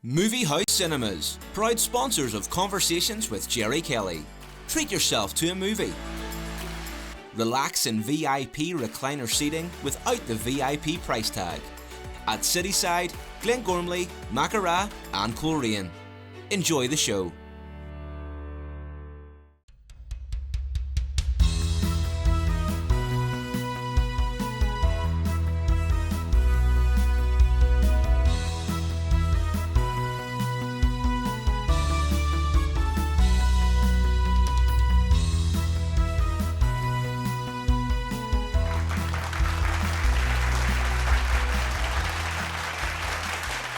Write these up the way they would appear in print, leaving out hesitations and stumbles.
Movie House Cinemas, proud sponsors of Conversations with Gerry Kelly. Treat yourself to a movie. Relax in VIP recliner seating without the VIP price tag. At Cityside, Glengormley, Mackara and Coleraine. Enjoy the show.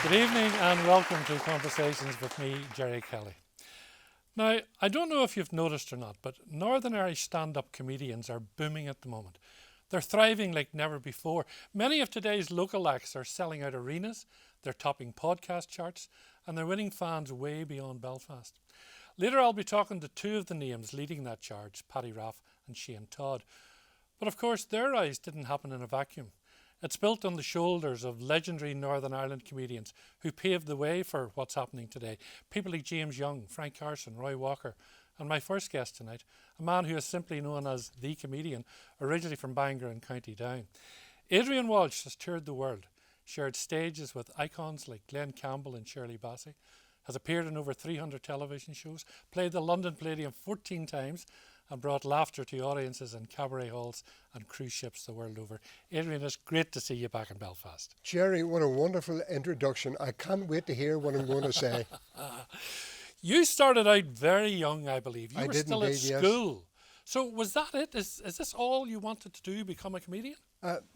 Good evening and welcome to Conversations with me, Gerry Kelly. Now, I don't know if you've noticed or not, but Northern Irish stand-up comedians are booming at the moment. They're thriving like never before. Many of today's local acts are selling out arenas, they're topping podcast charts, and they're winning fans way beyond Belfast. Later I'll be talking to two of the names leading that charge, Paddy Raff and Todd. But of course, their rise didn't happen in a vacuum. It's built on the shoulders of legendary Northern Ireland comedians who paved the way for what's happening today. People like James Young, Frank Carson, Roy Walker, and my first guest tonight, a man who is simply known as The Comedian, originally from Bangor in County Down. Adrian Walsh has toured the world, shared stages with icons like Glenn Campbell and Shirley Bassey, has appeared in over 300 television shows, played the London Palladium 14 times, and brought laughter to audiences in cabaret halls and cruise ships the world over. Adrian, it's great to see you back in Belfast. Gerry, what a wonderful introduction. I can't wait to hear what I'm going to say. You started out very young, I believe. You I were did still indeed, at school. Yes. So was that it? Is this all you wanted to do, become a comedian?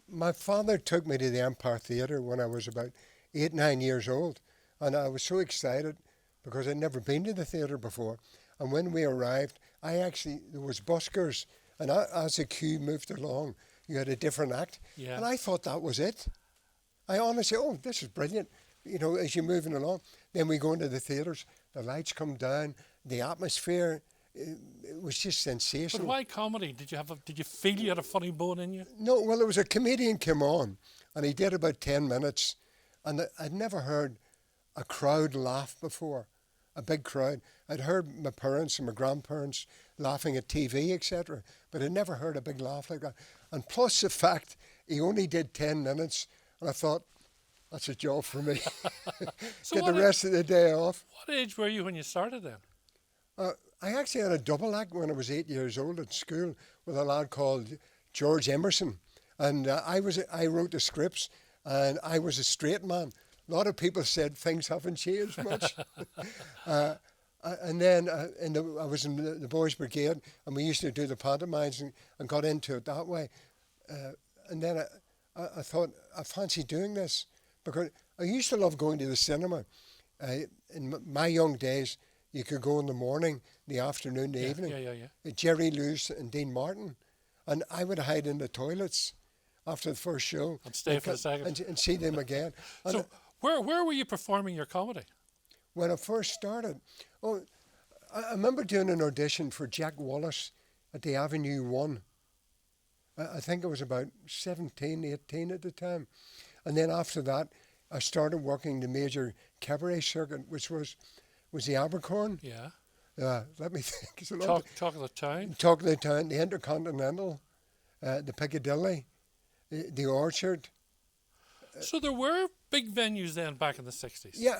My father took me to the Empire Theatre when I was about 8, 9 years old. And I was so excited because I'd never been to the theatre before. And when we arrived, there was buskers, and as the queue moved along, you had a different act. Yeah. And I thought that was it. I honestly, this is brilliant. You know, as you're moving along, then we go into the theatres, the lights come down, the atmosphere, it was just sensational. But why comedy? Did you feel you had a funny bone in you? No, well, there was a comedian came on, and he did about 10 minutes, and I'd never heard a crowd laugh before. A big crowd. I'd heard my parents and my grandparents laughing at TV, etc., but I'd never heard a big laugh like that. And plus the fact he only did 10 minutes, and I thought, that's a job for me. So get the rest of the day off. What age were you when you started then? I actually had a double act when I was 8 years old at school with a lad called George Emerson. And I wrote the scripts, and I was a straight man. A lot of people said things haven't changed much. And then I was in the Boys Brigade, and we used to do the pantomimes and got into it that way. And then I thought, I fancy doing this, because I used to love going to the cinema. In my young days, you could go in the morning, the afternoon, the evening. Jerry Lewis and Dean Martin. And I would hide in the toilets after the first show. And stay for the second. And see them again. So where were you performing your comedy? When I first started, I remember doing an audition for Jack Wallace at the Avenue 1. I think I was about 17, 18 at the time. And then after that, I started working the major cabaret circuit, which was the Abercorn. Yeah. Let me think. Talk of the Town. Talk of the Town, the Intercontinental, the Piccadilly, the Orchard. So there were big venues then back in the 60s. Yeah,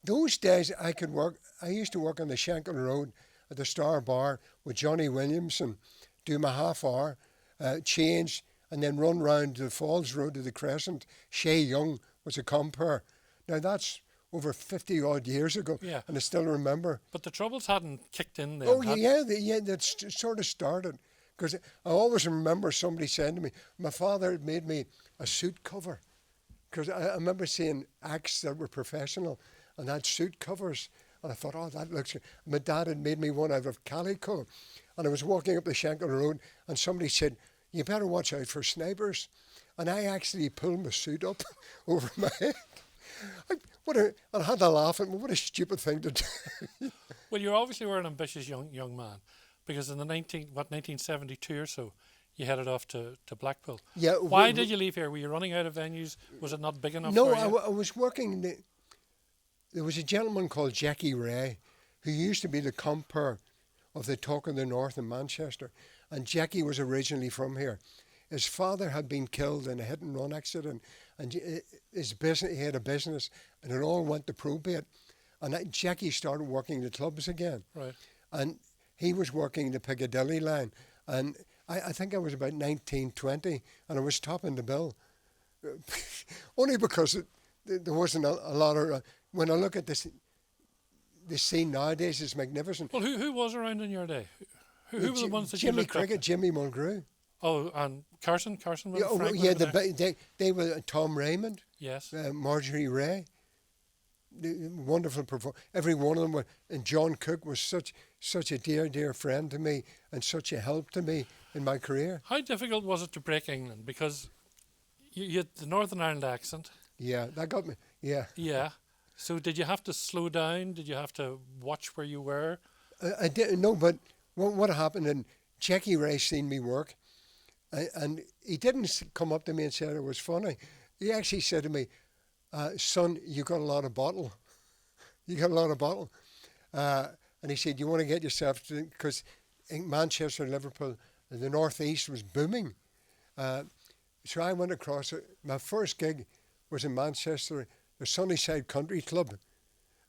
those days I could work. I used to work on the Shankill Road at the Star Bar with Johnny Williamson, do my half hour, change, and then run round the Falls Road to the Crescent. Shay Young was a compere. Now that's over 50 odd years ago, and I still remember. But the Troubles hadn't kicked in then. That sort of started. Because I always remember somebody saying to me, my father had made me a suit cover. Because I remember seeing acts that were professional and had suit covers. And I thought, that looks good. My dad had made me one out of calico. And I was walking up the Shankill Road and somebody said, you better watch out for snipers. And I actually pulled my suit up over my head. I had to laugh at me. What a stupid thing to do. Well, you obviously were an ambitious young man. Because in the 1972 or so, you headed off to Blackpool. Yeah. Why did you leave here? Were you running out of venues? Was it not big enough for you? I was working there was a gentleman called Jackie Ray, who used to be the compere of the Talk of the North in Manchester. And Jackie was originally from here. His father had been killed in a hit-and-run accident, and his business, he had a business, and it all went to probate. And Jackie started working the clubs again. Right. And he was working the Piccadilly line. And I think I was about 19, 20, and I was topping the bill. Only because there wasn't a lot of... when I look at this, the scene nowadays, it's magnificent. Well, who was around in your day? Who were the ones that Jimmy you looked Cricket, up to? Jimmy Mulgrew. Oh, and Carson was Frank Yeah, was there? they were Tom Raymond, Yes. Marjorie Ray. Wonderful performer. Every one of them were, and John Cook was such a dear friend to me and such a help to me in my career. How difficult was it to break England? Because you had the Northern Ireland accent. Yeah, that got me. Yeah. Yeah. So did you have to slow down? Did you have to watch where you were? I didn't know, but what happened, and Jackie Ray seen me work, and he didn't come up to me and said it was funny. He actually said to me, son, you got a lot of bottle. You got a lot of bottle. And he said, you want to get yourself to, because in Manchester, Liverpool, the Northeast was booming. So I went across, my first gig was in Manchester, the Sunnyside Country Club.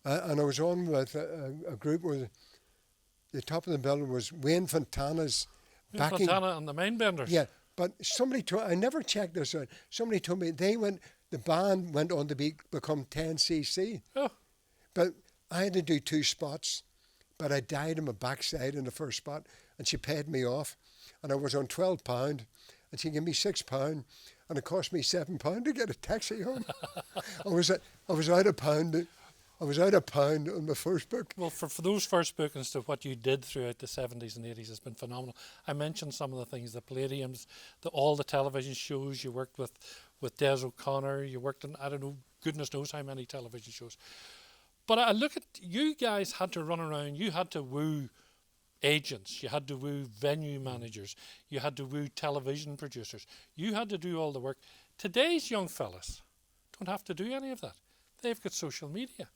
And I was on with a group where the top of the bill was Wayne Fontana's backing. Fontana and the Mindbenders. Yeah, but somebody told, I never checked this out, somebody told me the band went on to become 10cc. Oh. But I had to do 2 spots, but I died on my backside in the first spot, and she paid me off, and I was on £12, and she gave me £6, and it cost me £7 to get a taxi home. I was out a pound. I was out a pound on my first book. Well, for those first bookings to what you did throughout the 70s and 80s has been phenomenal. I mentioned some of the things, the Palladiums, all the television shows. You worked with Des O'Connor. You worked on, I don't know, goodness knows how many television shows. But I look at, you guys had to run around. You had to woo agents. You had to woo venue managers. You had to woo television producers. You had to do all the work. Today's young fellas don't have to do any of that. They've got social media.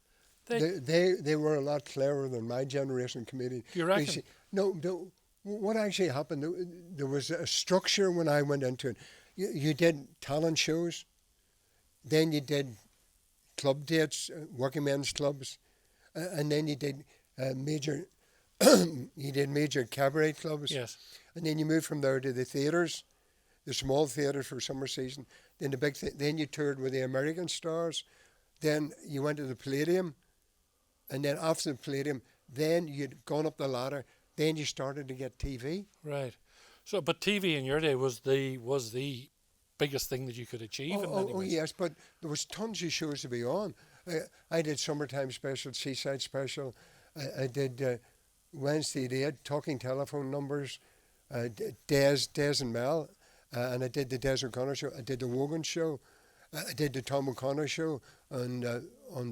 They were a lot cleverer than my generation comedian. You reckon? No, what actually happened, there was a structure when I went into it. You did talent shows, then you did club dates, working men's clubs, and then you did major cabaret clubs. Yes. And then you moved from there to the theatres, the small theatres for summer season, then the big then you toured with the American stars, then you went to the Palladium, and then after the Palladium, then you'd gone up the ladder, then you started to get TV. Right. So, but TV in your day was the biggest thing that you could achieve in many ways. Yes, but there was tons of shows to be on. I did Summertime Special, Seaside Special. I did Wednesday Day, Talking Telephone Numbers, Des and Mel, and I did the Des O'Connor Show. I did the Wogan Show. I did the Tom O'Connor Show on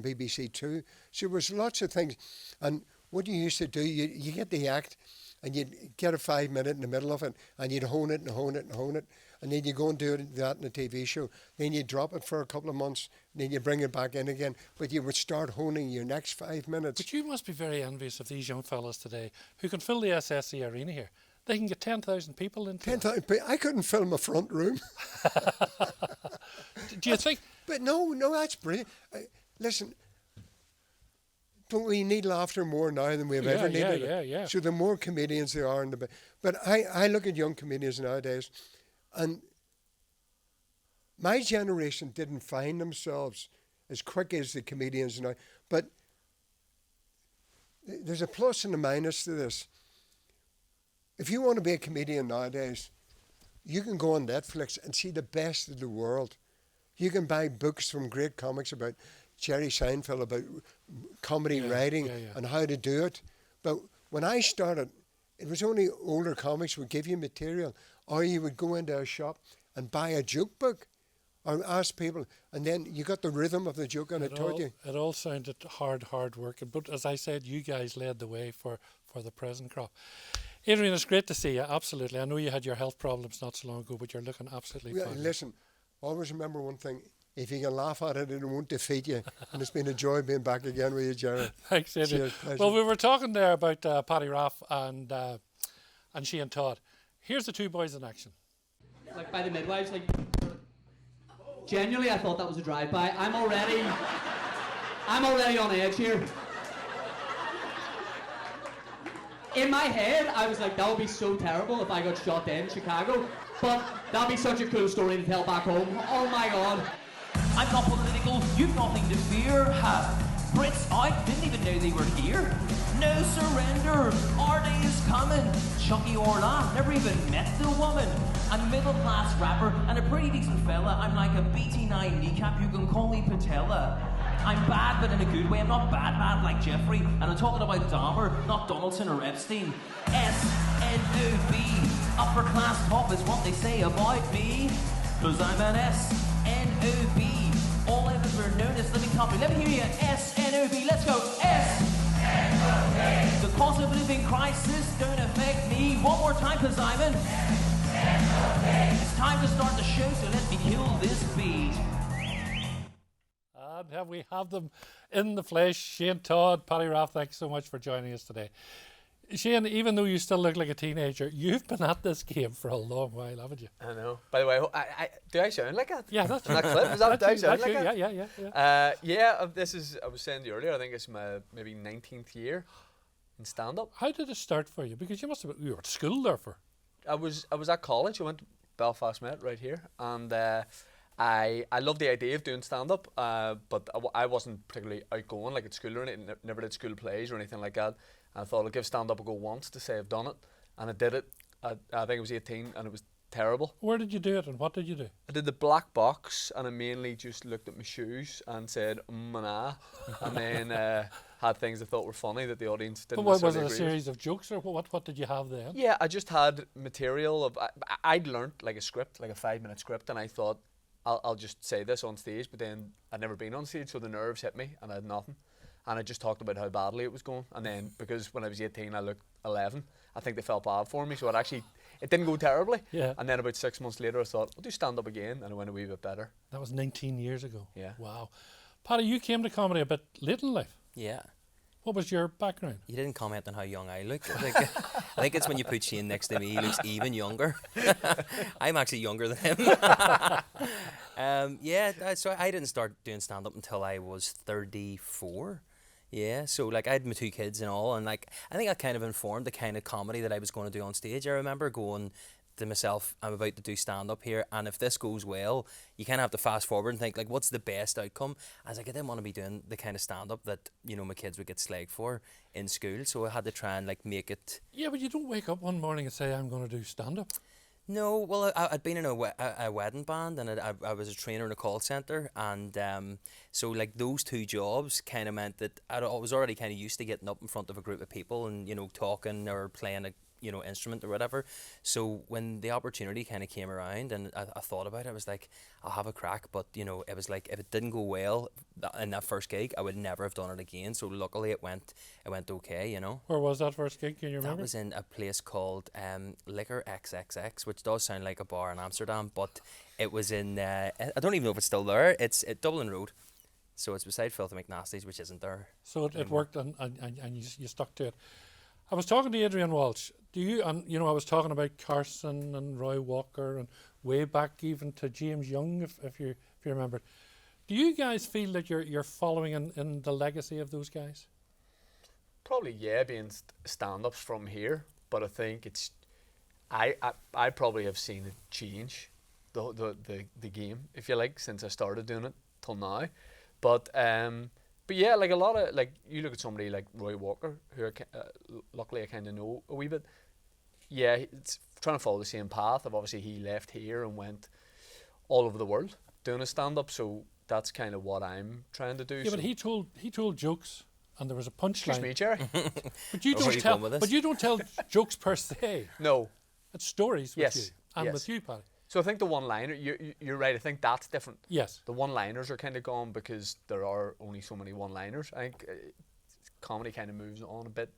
BBC Two. So there was lots of things. And what you used to do, you get the act, and you'd get a 5 minute in the middle of it, and you'd hone it and hone it and hone it. And then you go and do that in a TV show. Then you drop it for a couple of months, and then you bring it back in again. But you would start honing your next 5 minutes. But you must be very envious of these young fellas today who can fill the SSE arena here. They can get 10,000 people into 10,000 people. I couldn't fill my front room. Do you think? But no, that's brilliant. Listen, don't we need laughter more now than we've ever needed it? Yeah. So the more comedians there are, but I look at young comedians nowadays, and my generation didn't find themselves as quick as the comedians now. But there's a plus and a minus to this. If you want to be a comedian nowadays, you can go on Netflix and see the best of the world. You can buy books from great comics about Jerry Seinfeld, about comedy writing and how to do it. But when I started, it was only older comics would give you material, or you would go into a shop and buy a joke book or ask people, and then you got the rhythm of the joke and it taught you. It all sounded hard work. But as I said, you guys led the way for the present crop. Adrian, it's great to see you, absolutely. I know you had your health problems not so long ago, but you're looking absolutely fine. Listen, always remember one thing. if you can laugh at it, it won't defeat you. And it's been a joy being back again with you, Gerry. Thanks, Adrian. Cheers, pleasure. Well, we were talking there about Paddy Raff and she and Todd. Here's the two boys in action. Like by the midwives, like genuinely, I thought that was a drive-by. I'm already on edge here. In my head, I was like, that would be so terrible if I got shot dead in Chicago. But that'd be such a cool story to tell back home. Oh my God. I'm not political, you've nothing to fear. Brits out, didn't even know they were here. No surrender, our day is coming. Chucky Orla, never even met the woman. I'm a middle class rapper and a pretty decent fella. I'm like a BT9 kneecap, you can call me Patella. I'm bad, but in a good way. I'm not bad like Jeffrey. And I'm talking about Dahmer, not Donaldson or Epstein. S-N-O-B, upper class top is what they say about me. Cause I'm an S-N-O-B. All I've ever known is, let me copy, let me hear you. S-N-O-B, let's go. S-N-O-B. The cost of living crisis don't affect me. One more time, cause I'm an S-N-O-B. It's time to start the show, so let me kill this beat. And we have them in the flesh. Shane, Todd, Paddy Raff, thanks so much for joining us today. Shane, even though you still look like a teenager, you've been at this game for a long while, haven't you? I know. By the way, do I sound like that? Yeah, that's in that clip. Is that, do I sound like that? Yeah. I was saying to you earlier, I think it's my maybe 19th year in stand-up. How did it start for you? Because you were at school there for. I was at college. I went to Belfast Met right here, and I loved the idea of doing stand-up, but I wasn't particularly outgoing like at school or anything. Never did school plays or anything like that. And I thought I'd give stand-up a go once to say I've done it, and I did it. I think I was 18, and it was terrible. Where did you do it, and what did you do? I did the black box, and I mainly just looked at my shoes and said and ah, and then had things I thought were funny that the audience didn't. But was it a agree with. series of jokes, or what did you have then? Yeah, I just had material of. I'd learnt like a script, like a 5-minute script, and I thought I'll just say this on stage. But then I'd never been on stage, so the nerves hit me, and I had nothing. And I just talked about how badly it was going. And then, because when I was 18, I looked 11, I think they felt bad for me. So it didn't go terribly. Yeah. And then about 6 months later, I thought, I'll do stand-up again. And it went a wee bit better. That was 19 years ago. Yeah. Wow. Paddy, you came to comedy a bit late in life. Yeah. What was your background? You didn't comment on how young I look. I think it's when you put Shane next to me, he looks even younger. I'm actually younger than him. So I didn't start doing stand-up until I was 34. Yeah, so like I had my 2 kids and all, and like I think I kind of informed the kind of comedy that I was going to do on stage. I remember going to myself, I'm about to do stand-up here, and if this goes well, you kind of have to fast forward and think like, what's the best outcome? I was like, I didn't want to be doing the kind of stand-up that, you know, my kids would get slagged for in school, so I had to try and like make it. Yeah, but you don't wake up one morning and say, I'm going to do stand-up. No, well, I'd been in a wedding band, and I was a trainer in a call centre, and so like those 2 jobs kind of meant that I was already kind of used to getting up in front of a group of people and, you know, talking or playing a instrument or whatever. So when the opportunity kind of came around and I thought about it, I was like, I'll have a crack, but you know, it was like if it didn't go well in that first gig, I would never have done it again. So luckily it went okay, you know. Where was that first gig? Can you remember? That was in a place called Liquor XXX, which does sound like a bar in Amsterdam, but it was in I don't even know if it's still there. It's at Dublin Road. So it's beside Filthy McNasty's, which isn't there. So it worked and you stuck to it. I was talking to Adrian Walsh. I was talking about Carson and Roy Walker and way back even to James Young, if you remember. Do you guys feel that you're following in the legacy of those guys? Probably, yeah, being stand-ups from here, but I think it's, I probably have seen it change the game, if you like, since I started doing it till now. But yeah, like a lot of, like, you look at somebody like Roy Walker, who luckily I kind of know a wee bit. Yeah, it's trying to follow the same path of, obviously he left here and went all over the world doing a stand-up, so that's kind of what I'm trying to do. Yeah, but he told jokes and there was a punchline. Excuse me, Gerry. But you don't tell jokes per se. No. It's stories with Yes. you and Yes. with you, Paddy. So I think the one-liner, you're right, I think that's different. Yes. The one-liners are kind of gone because there are only so many one-liners. I think comedy kind of moves on a bit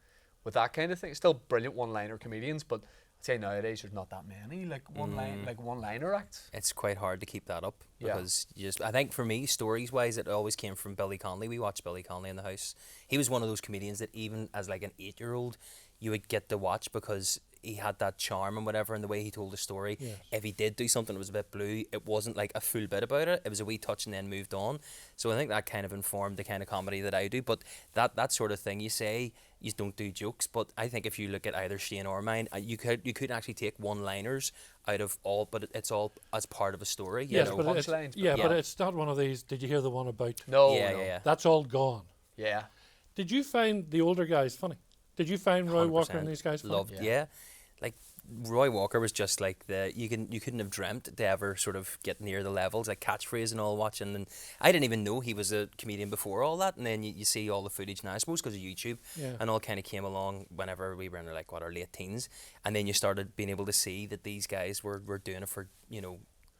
with that kind of thing. Still brilliant one-liner comedians, but say nowadays there's not that many like one-liner acts. It's quite hard to keep that up Yeah. because I think for me, stories wise, it always came from Billy Connolly. We watched Billy Connolly in the house. He was one of those comedians that even as like an 8-year-old, you would get to watch because he had that charm and whatever, and the way he told the story. Yes. If he did do something that was a bit blue, it wasn't like a full bit about it. It was a wee touch and then moved on. So I think that kind of informed the kind of comedy that I do. But that sort of thing, you say you don't do jokes, but I think if you look at either Shane or mine, you could actually take one-liners out of all, but it's all as part of a story. You Yes, know? but it's, punchlines, yeah, but- but Yeah. it's not one of these. Did you hear the one about? No, yeah, no. yeah. That's all gone. Yeah. Did you find the older guys funny? Did you find Roy Walker and 100% these guys funny? loved, Yeah. yeah. Like Roy Walker was just like you couldn't have dreamt to ever sort of get near the levels, like catchphrase and all watching. And I didn't even know he was a comedian before all that. And then you see all the footage now, I suppose because of YouTube, Yeah. and all kind of came along whenever we were in like our late teens, and then you started being able to see that these guys were doing it for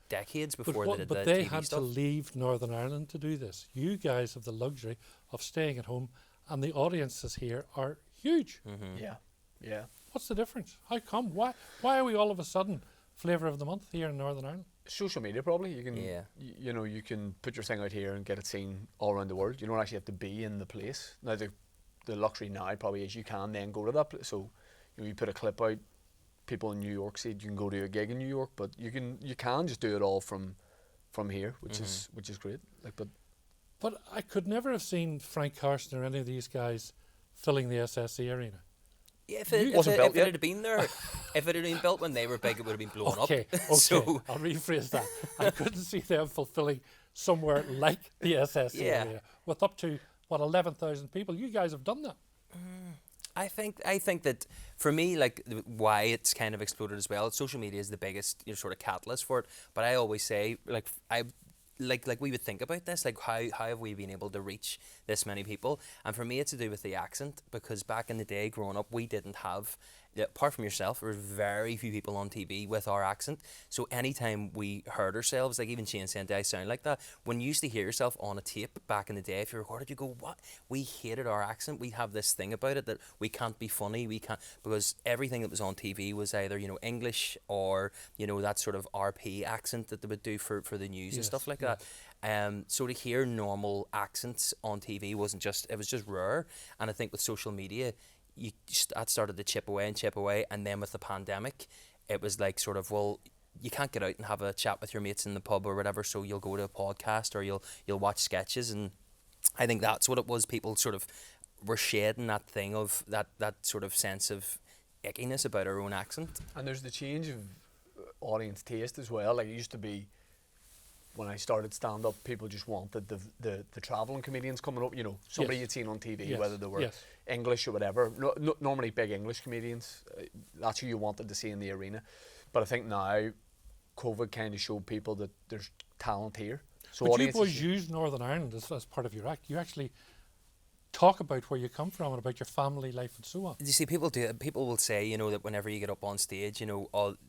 decades before they did But the they TV had stuff. to leave Northern Ireland to do this. You guys have the luxury of staying at home, and the audiences here are huge. Yeah. Yeah. What's the difference? How come? Why are we all of a sudden flavour of the month here in Northern Ireland? Social media probably. You can Yeah. you can put your thing out here and get it seen all around the world. You don't actually have to be in the place. Now the luxury now probably is you can then go to that place. So you put a clip out, people in New York see it, you can go to a gig in New York, but you can just do it all from here, which is great. Like But I could never have seen Frank Carson or any of these guys filling the SSE arena. Yeah, if Wasn't built it yet. had been there, if it had been built when they were big, it would have been blown Okay, up. okay. So I'll rephrase that. I couldn't see them fulfilling somewhere like the SSE Yeah. area with up to 11,000 people. You guys have done that. I think that for me, like why it's kind of exploded as well. Social media is the biggest sort of catalyst for it. But I always say, like we would think about this, like how have we been able to reach this many people? And for me, it's to do with the accent, because back in the day, growing up, we didn't have. Apart from yourself, there were very few people on TV with our accent. So anytime we heard ourselves, like even Shane saying, I sound like that. When you used to hear yourself on a tape back in the day, if you recorded, you go, what? We hated our accent. We have this thing about it that we can't be funny. We can't, because everything that was on TV was either, English or, that sort of RP accent that they would do for the news and Yes, stuff like yes. that. So to hear normal accents on TV it was just rare. And I think with social media, that started to chip away, and then with the pandemic, it was like sort of, well, you can't get out and have a chat with your mates in the pub or whatever, so you'll go to a podcast or you'll watch sketches, and I think that's what it was. People sort of were shedding that thing of that sort of sense of ickiness about our own accent. And there's the change of audience taste as well. Like it used to be, when I started stand-up, people just wanted the travelling comedians coming up, somebody Yes. you'd seen on TV, Yes, whether they were yes. English or whatever. Normally big English comedians, that's who you wanted to see in the arena. But I think now, COVID kind of showed people that there's talent here. So But you audiences boys use Northern Ireland as part of your act. You actually talk about where you come from and about your family life and so on. You see, people will say, that whenever you get up on stage,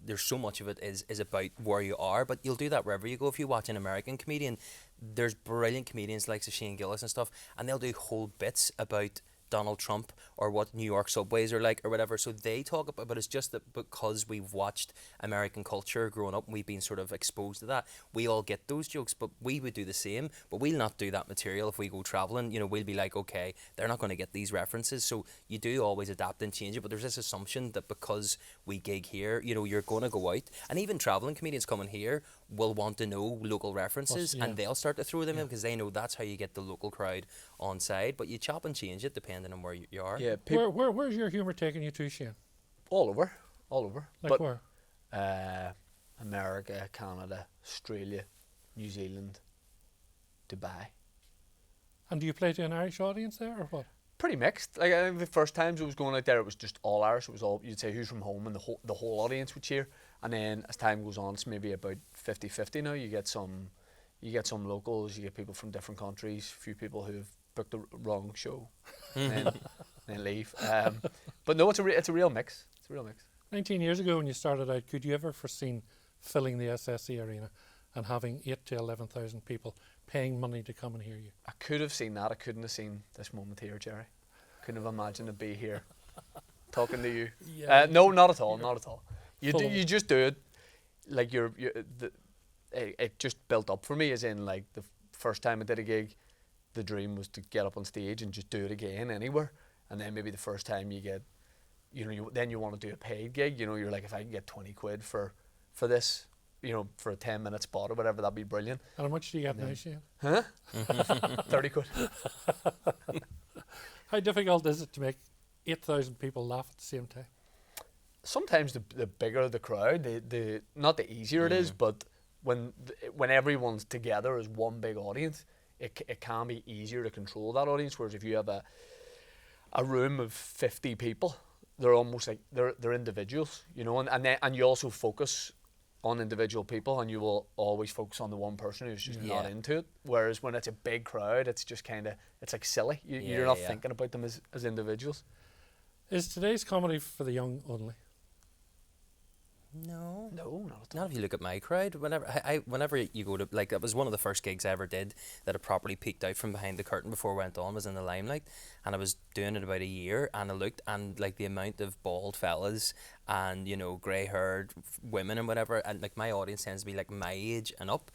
there's so much of it is about where you are, but you'll do that wherever you go. If you watch an American comedian, there's brilliant comedians like Shane Gillis and stuff, and they'll do whole bits about Donald Trump or what New York subways are like or whatever. So they talk about, but it's just that because we've watched American culture growing up and we've been sort of exposed to that, we all get those jokes, but we would do the same, but we'll not do that material if we go travelling. We'll be like, okay, they're not going to get these references. So you do always adapt and change it, but there's this assumption that because we gig here, you're going to go out, and even travelling comedians coming here will want to know local references, Yeah. and they'll start to throw them in because they know that's how you get the local crowd on side. But you chop and change it depending on where you are. Yeah, Where's your humour taking you to, Shane? all over. Like But, where? America, Canada, Australia, New Zealand, Dubai. And do you play to an Irish audience there or what? Pretty mixed. Like I think the first times I was going out there, it was just all Irish. It was all, you'd say who's from home, and the whole audience would cheer. And then as time goes on, it's maybe about 50-50 now. You get some locals, you get people from different countries, a few people who've booked the wrong show, and then leave. But no, it's a real mix. It's a real mix. 19 years ago when you started out, could you ever foreseen filling the SSE arena and having 8 to 11,000 people paying money to come and hear you? I could have seen that. I couldn't have seen this moment here, Gerry. Couldn't have imagined to be here talking to you. Yeah. No, not at all. Not at all. You just do it, like it just built up for me, as in like the first time I did a gig, the dream was to get up on stage and just do it again anywhere, and then maybe the first time you get, then you want to do a paid gig, you're like, if I can get 20 quid for this, for a 10-minute spot or whatever, that'd be brilliant. And how much do you get now, Shane? Huh? 30 quid. How difficult is it to make 8,000 people laugh at the same time? Sometimes the bigger the crowd, the not the easier it is, but when everyone's together as one big audience, it can be easier to control that audience. Whereas if you have a room of 50 people, they're almost like they're individuals, and you also focus on individual people, and you will always focus on the one person who's just not into it. Whereas when it's a big crowd, it's just it's like silly. You're not thinking about them as individuals. Is today's comedy for the young only? No, not at all. Not if you look at my crowd. Whenever you go to, like, it was one of the first gigs I ever did that I properly peeked out from behind the curtain before I went on, was in the Limelight, and I was doing it about a year, and I looked, and like the amount of bald fellas and grey haired women and whatever, and like my audience tends to be like my age and up.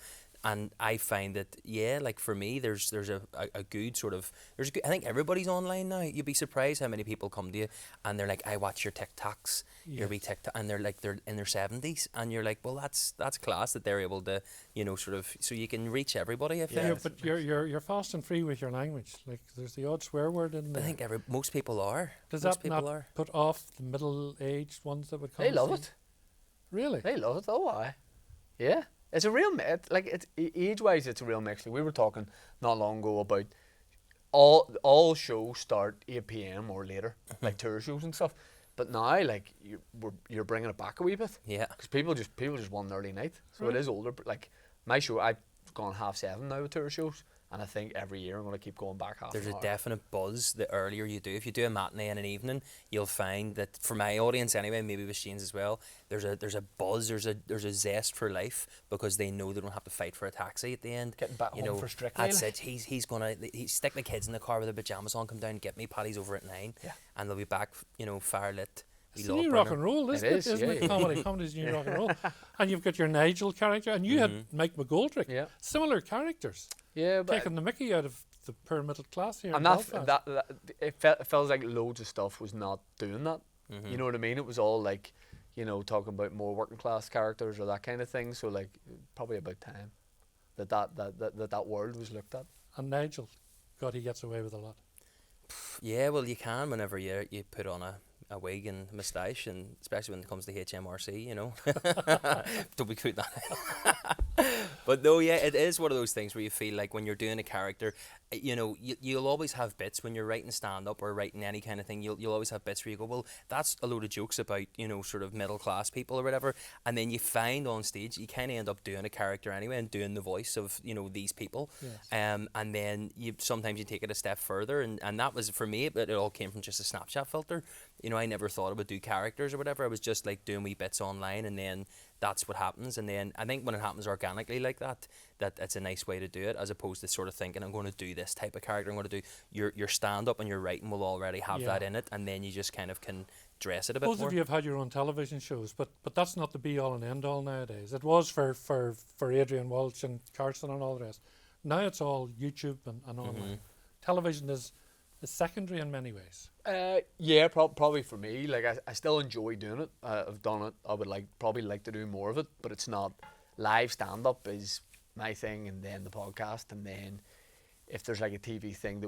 And I find that, like for me, there's a good sort of, I think everybody's online now. You'd be surprised how many people come to you and they're like, I watch your TikToks, your wee TikTok, and they're in their 70s, and you're like, well, that's class that they're able to, sort of, so you can reach everybody. I think. Yeah, but you're fast and free with your language. Like there's the odd swear word in there. I think most people are. Does most that not put off the middle-aged ones that would come? They love it. Really? They love it. Oh, aye. Yeah. It's a real age-wise, it's a real mix. Like we were talking not long ago about all shows start 8 p.m. or later, like tour shows and stuff. But now, like you're bringing it back a wee bit. Yeah. Because people just want an early night, so it is older. Like my show, I've gone 7:30 now with tour shows, and I think every year I'm going to keep going back half. There's an a hour. definite buzz the earlier you do. If you do a matinee and an evening, you'll find that, for my audience anyway, maybe with Shane's as well, there's a buzz, there's a zest for life, because they know they don't have to fight for a taxi at the end. Getting back home for Strictly. That's it. He's gonna stick the kids in the car with their pajamas on, come down and get me. Paddy's over at 9, and they'll be back, fire lit. It's new rock and roll, isn't it? Isn't it? Comedy's new rock and roll. And you've got your Nigel character, and you had Mike McGoldrick. Yeah. Similar characters. Yeah, but taking the mickey out of the poor middle class here. And it feels like loads of stuff was not doing that. You know what I mean? It was all like, talking about more working class characters or that kind of thing. So like, probably about time that world was looked at. And Nigel, God, he gets away with a lot. Yeah, well, you can whenever you put on a wig and moustache, and especially when it comes to HMRC, Don't be putting that. But no, yeah, it is one of those things where you feel like when you're doing a character, you'll always have bits when you're writing stand-up or writing any kind of thing. You'll always have bits where you go, well, that's a load of jokes about, sort of middle class people or whatever, and then you find on stage you kind of end up doing a character anyway and doing the voice of these people. Yes. And then sometimes you take it a step further, and that was, for me, it all came from just a Snapchat filter. I never thought I would do characters or whatever. I was just like doing wee bits online, and then that's what happens. And then I think when it happens organically like that it's a nice way to do it, as opposed to sort of thinking, I'm going to do this type of character, I'm going to do your stand-up and your writing will already have that in it, and then you just kind of can dress it a bit more. Both of you have had your own television shows, but that's not the be-all and end-all nowadays. It was for Adrian Walsh and Carson and all the rest. Now it's all YouTube and online. Television is secondary in many ways. Yeah, probably for me. Like I still enjoy doing it. I've done it. I would probably like to do more of it, but it's not. Live stand-up is my thing, and then the podcast, and then if there's like a TV thing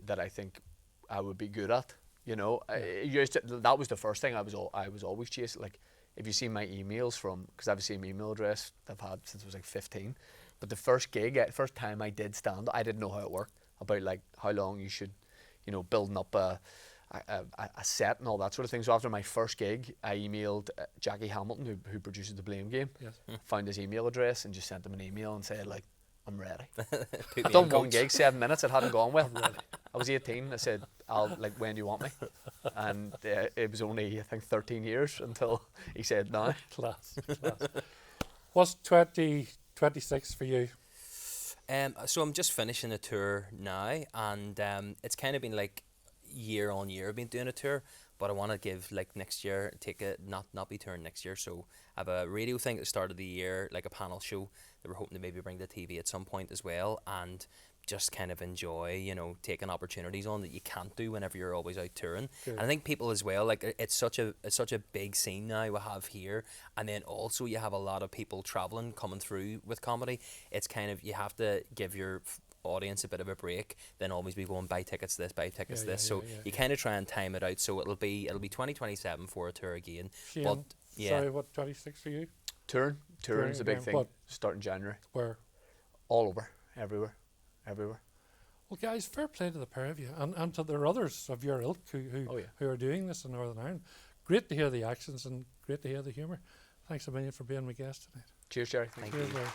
that I think I would be good at, that was the first thing I was always chasing. Like if you see my emails because I have the same email address I've had since I was like 15, but the first time I did stand-up, I didn't know how it worked, about like how long you should, building up a set and all that sort of thing. So after my first gig, I emailed Jackie Hamilton, who produces The Blame Game. Yes. Found his email address and just sent him an email and said, like, I'm ready. I've done one gig, 7 minutes, it hadn't gone well. I was 18, I said, when do you want me? And it was only, I think, 13 years until he said no. Class. What's 2026 for you? So I'm just finishing a tour now, and it's kind of been like, year on year been doing a tour, but I want to give like next year, take it, not be touring next year. So I have a radio thing at the start of the year, like a panel show that we're hoping to maybe bring to TV at some point as well, and just kind of enjoy, you know, taking opportunities on that you can't do whenever you're always out touring. And I think people as well, like it's such a big scene now we have here, and then also you have a lot of people traveling coming through with comedy. It's kind of, you have to give your audience a bit of a break, then always be going buy tickets this, buy tickets this. So you kind of try and time it out, so it'll be 2027 for a tour again. Shane, But yeah, sorry, what 26 for you? Touring is a big again. thing. What? Starting January. Where? All over, everywhere. Well, guys, fair play to the pair of you, and to the others of your ilk Oh, yeah. who are doing this in Northern Ireland. Great to hear the accents and great to hear the humour. Thanks a million for being my guest tonight. Cheers, Gerry. Thank you. Cheers, Gerry.